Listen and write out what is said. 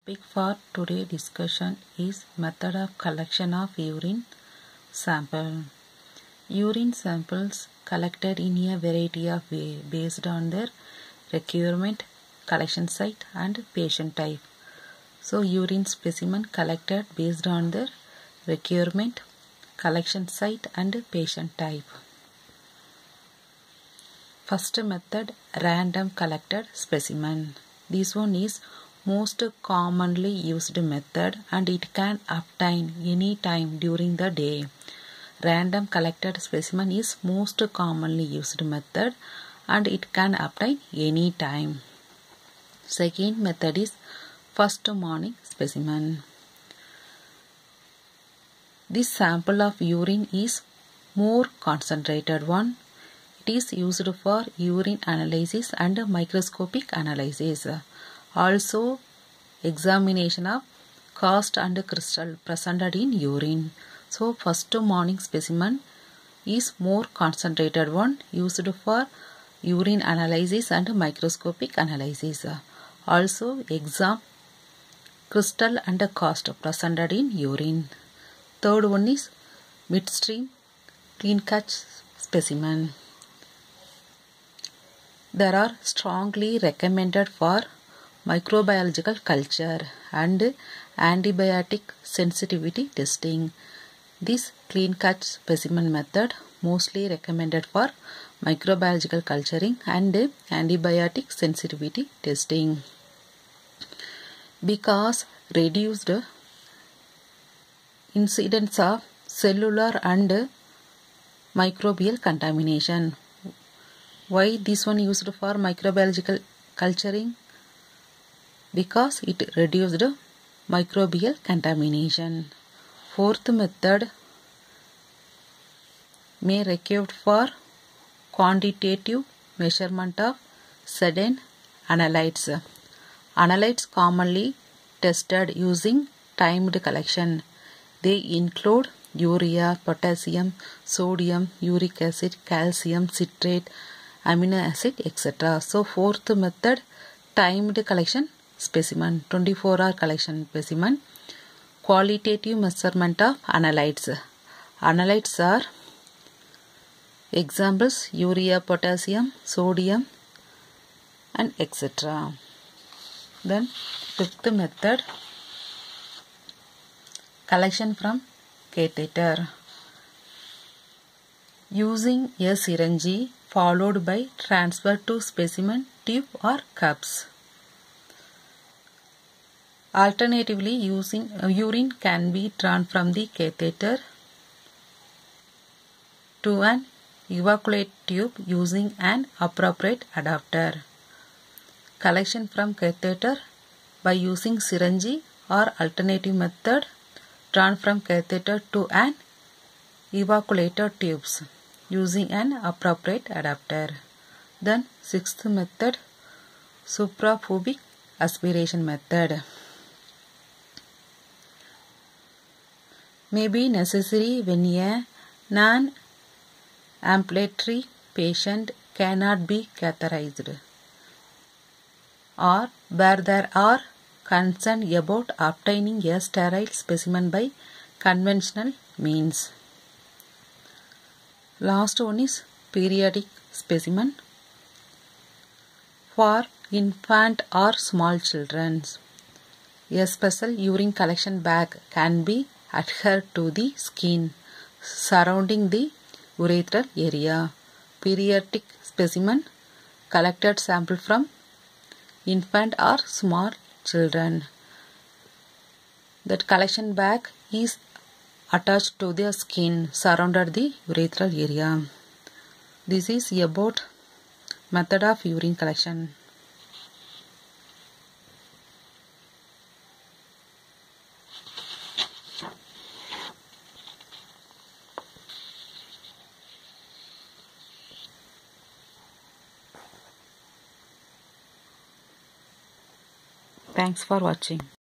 Topic for today's discussion is method of collection of urine sample. Urine samples collected in a variety of ways based on their requirement, collection site and patient type. So urine specimen collected based on their requirement, collection site and patient type. First method, random collected specimen. This one is most commonly used method and it can obtain any time during the day. Random collected specimen is most commonly used method and it can obtain any time. Second method is first morning specimen. This sample of urine is more concentrated one. It is used for urine analysis and microscopic analysis. Also, examination of cast and crystal present in urine. So, first morning specimen is more concentrated one used for urine analysis and microscopic analysis. Also, exam crystal and cast present in urine. Third one is midstream clean catch specimen. There are strongly recommended for microbiological culture and antibiotic sensitivity testing. This clean catch specimen method mostly recommended for microbiological culturing and antibiotic sensitivity testing because reduced incidence of cellular and microbial contamination. Why this one used for microbiological culturing? Because it reduced microbial contamination. Fourth method may require for quantitative measurement of certain analytes. Analytes commonly tested using timed collection. They include urea, potassium, sodium, uric acid, calcium, citrate, amino acid, etc. So fourth method, timed collection specimen, 24-hour collection specimen. Qualitative measurement of analytes. Analytes are examples urea, potassium, sodium and etc. Then fifth method, collection from catheter. Using a syringe followed by transfer to specimen tube or cups. Alternatively, using urine can be drawn from the catheter to an evacuate tube using an appropriate adapter. Collection from catheter by using syringe or alternative method, drawn from catheter to an evacuator tubes using an appropriate adapter. Then sixth method, supraphubic aspiration method. May be necessary when a non-ambulatory patient cannot be catheterized or where there are concern about obtaining a sterile specimen by conventional means. Last one is periodic specimen for infant or small children. A special urine collection bag can be adhered to the skin surrounding the urethral area. Periodic specimen collected sample from infant or small children. That collection bag is attached to the skin surrounded the urethral area. This is about method of urine collection. Thanks for watching.